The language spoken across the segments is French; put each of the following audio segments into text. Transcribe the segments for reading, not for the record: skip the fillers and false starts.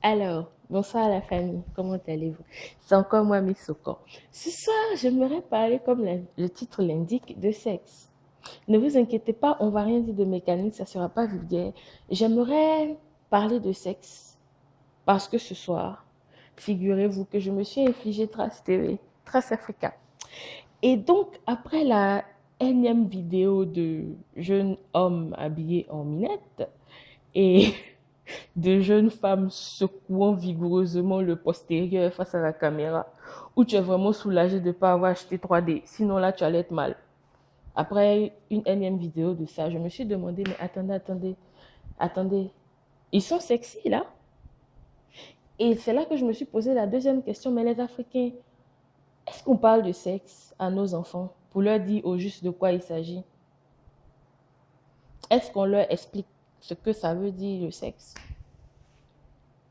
Alors, bonsoir la famille, comment allez-vous? C'est encore moi, Miss Soko. Ce soir, j'aimerais parler, comme le titre l'indique, de sexe. Ne vous inquiétez pas, on va rien dire de mécanique, ça ne sera pas vulgaire. J'aimerais parler de sexe parce que ce soir, figurez-vous que je me suis infligé Trace TV, Trace Africa. Et donc, après la énième vidéo de jeunes hommes habillés en minette et de jeunes femmes secouant vigoureusement le postérieur face à la caméra, où tu es vraiment soulagé de ne pas avoir acheté 3D. Sinon, là, tu allais être mal. Après une énième vidéo de ça, je me suis demandé, mais attendez. Ils sont sexy, là? Et c'est là que je me suis posé la deuxième question, mais les Africains, est-ce qu'on parle de sexe à nos enfants pour leur dire au juste de quoi il s'agit? Est-ce qu'on leur explique ce que ça veut dire le sexe?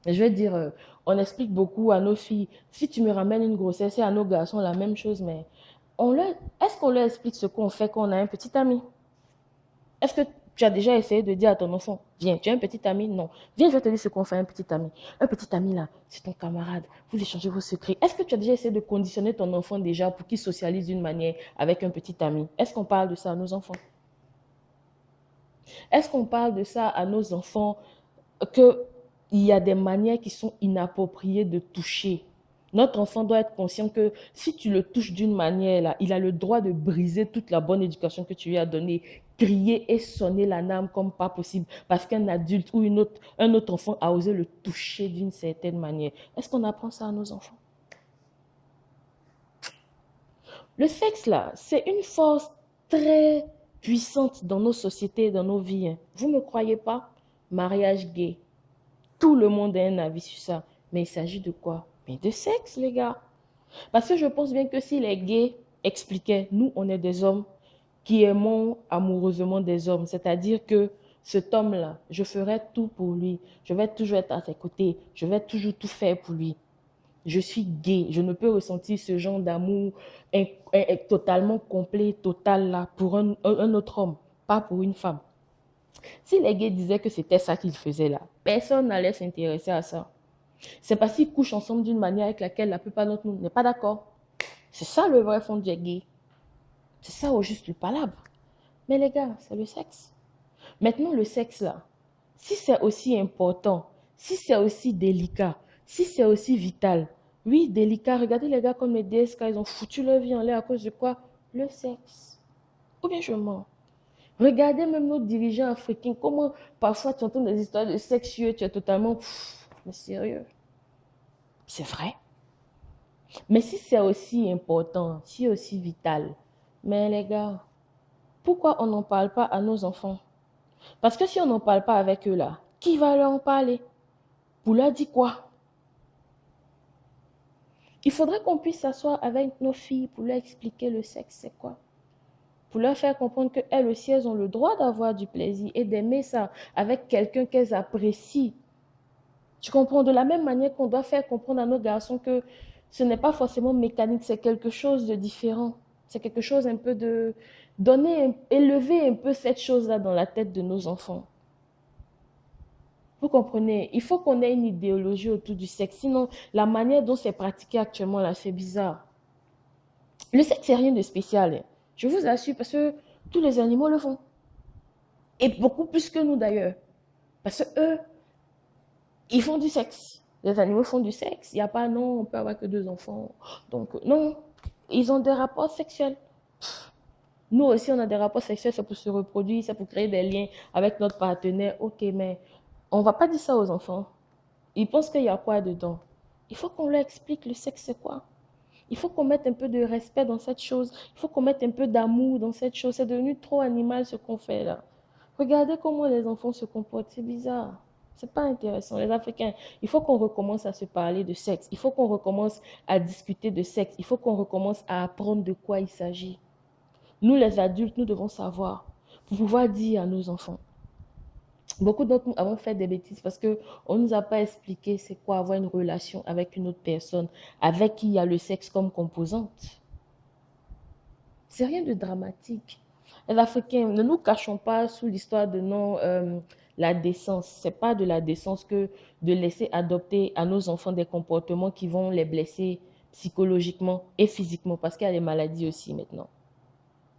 Je vais dire, on explique beaucoup à nos filles. Si tu me ramènes une grossesse et à nos garçons, la même chose, mais est-ce qu'on leur explique ce qu'on fait quand on a un petit ami? Est-ce que tu as déjà essayé de dire à ton enfant, viens, tu as un petit ami? Non. Viens, je vais te dire ce qu'on fait à un petit ami. Un petit ami là, c'est ton camarade. Vous échangez vos secrets. Est-ce que tu as déjà essayé de conditionner ton enfant déjà pour qu'il socialise d'une manière avec un petit ami? Est-ce qu'on parle de ça à nos enfants? Est-ce qu'on parle de ça à nos enfants qu'il y a des manières qui sont inappropriées de toucher? Notre enfant doit être conscient que si tu le touches d'une manière, là, il a le droit de briser toute la bonne éducation que tu lui as donnée, crier et sonner l'alarme comme pas possible parce qu'un adulte ou un autre enfant a osé le toucher d'une certaine manière. Est-ce qu'on apprend ça à nos enfants? Le sexe, là, c'est une force très puissante dans nos sociétés, dans nos vies. Vous ne me croyez pas? Mariage gay. Tout le monde a un avis sur ça. Mais il s'agit de quoi? Mais de sexe, les gars. Parce que je pense bien que si les gays expliquaient, nous, on est des hommes qui aimons amoureusement des hommes, c'est-à-dire que cet homme-là, je ferai tout pour lui, je vais toujours être à ses côtés, je vais toujours tout faire pour lui. Je suis gay, je ne peux ressentir ce genre d'amour totalement complet, total là, pour un autre homme, pas pour une femme. Si les gays disaient que c'était ça qu'ils faisaient là, personne n'allait s'intéresser à ça. C'est parce qu'ils couchent ensemble d'une manière avec laquelle la plupart d'entre nous n'est pas d'accord. C'est ça le vrai fond du gay. C'est ça au juste le palabre. Mais les gars, c'est le sexe. Maintenant, le sexe là, si c'est aussi important, si c'est aussi délicat, si c'est aussi vital, oui, délicat, regardez les gars comme les DSK, ils ont foutu leur vie en l'air à cause de quoi? Le sexe. Ou bien je mens. Regardez même nos dirigeants africains, comment parfois tu entends des histoires de sexueux, tu es totalement, mais sérieux, c'est vrai. Mais si c'est aussi important, si aussi vital, mais les gars, pourquoi on n'en parle pas à nos enfants? Parce que si on n'en parle pas avec eux là, qui va leur en parler? Pour leur dire quoi? Il faudrait qu'on puisse s'asseoir avec nos filles pour leur expliquer le sexe, c'est quoi? Pour leur faire comprendre qu'elles aussi, elles ont le droit d'avoir du plaisir et d'aimer ça avec quelqu'un qu'elles apprécient. Tu comprends? De la même manière qu'on doit faire comprendre à nos garçons que ce n'est pas forcément mécanique, c'est quelque chose de différent. C'est quelque chose un peu de... Donner, élever un peu cette chose-là dans la tête de nos enfants. Vous comprenez? Il faut qu'on ait une idéologie autour du sexe. Sinon, la manière dont c'est pratiqué actuellement, là, c'est bizarre. Le sexe, c'est rien de spécial, hein. Je vous assure, parce que tous les animaux le font. Et beaucoup plus que nous, d'ailleurs. Parce que eux, ils font du sexe. Les animaux font du sexe. Il n'y a pas, non, on peut avoir que deux enfants. Donc, non, ils ont des rapports sexuels. Nous aussi, on a des rapports sexuels, c'est pour se reproduire, c'est pour créer des liens avec notre partenaire. Ok, mais on ne va pas dire ça aux enfants. Ils pensent qu'il y a quoi dedans? Il faut qu'on leur explique le sexe, c'est quoi? Il faut qu'on mette un peu de respect dans cette chose. Il faut qu'on mette un peu d'amour dans cette chose. C'est devenu trop animal ce qu'on fait là. Regardez comment les enfants se comportent. C'est bizarre. C'est pas intéressant. Les Africains, il faut qu'on recommence à se parler de sexe. Il faut qu'on recommence à discuter de sexe. Il faut qu'on recommence à apprendre de quoi il s'agit. Nous, les adultes, nous devons savoir pour pouvoir dire à nos enfants. Beaucoup d'entre nous avons fait des bêtises parce qu'on ne nous a pas expliqué c'est quoi avoir une relation avec une autre personne avec qui il y a le sexe comme composante. C'est rien de dramatique. Les Africains, ne nous cachons pas sous l'histoire de non, la décence. C'est pas de la décence que de laisser adopter à nos enfants des comportements qui vont les blesser psychologiquement et physiquement, parce qu'il y a des maladies aussi maintenant.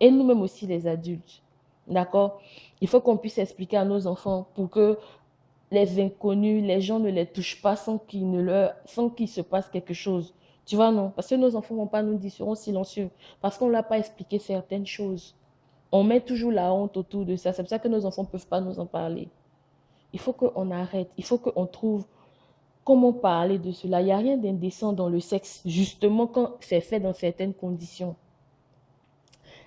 Et nous-mêmes aussi, les adultes. D'accord? Il faut qu'on puisse expliquer à nos enfants pour que les inconnus, les gens ne les touchent pas sans qu'il se passe quelque chose. Tu vois, non? Parce que nos enfants ne vont pas nous dire, seront silencieux. Parce qu'on ne leur a pas expliqué certaines choses. On met toujours la honte autour de ça. C'est pour ça que nos enfants ne peuvent pas nous en parler. Il faut qu'on arrête. Il faut qu'on trouve comment parler de cela. Il n'y a rien d'indécent dans le sexe, justement quand c'est fait dans certaines conditions.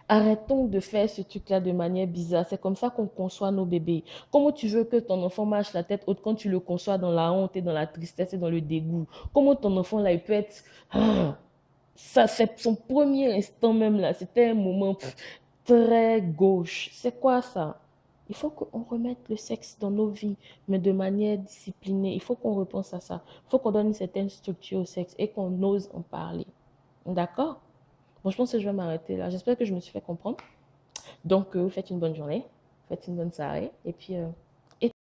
Arrêtons de faire ce truc-là de manière bizarre. C'est comme ça qu'on conçoit nos bébés. Comment tu veux que ton enfant marche la tête haute quand tu le conçois dans la honte et dans la tristesse et dans le dégoût? Comment ton enfant là, il peut être... ça, c'est son premier instant même là. C'était un moment très gauche. C'est quoi ça? Il faut qu'on remette le sexe dans nos vies, mais de manière disciplinée. Il faut qu'on repense à ça. Il faut qu'on donne une certaine structure au sexe et qu'on ose en parler. D'accord? Bon, je pense que je vais m'arrêter là. J'espère que je me suis fait comprendre. Donc, faites une bonne journée, faites une bonne soirée. Et puis,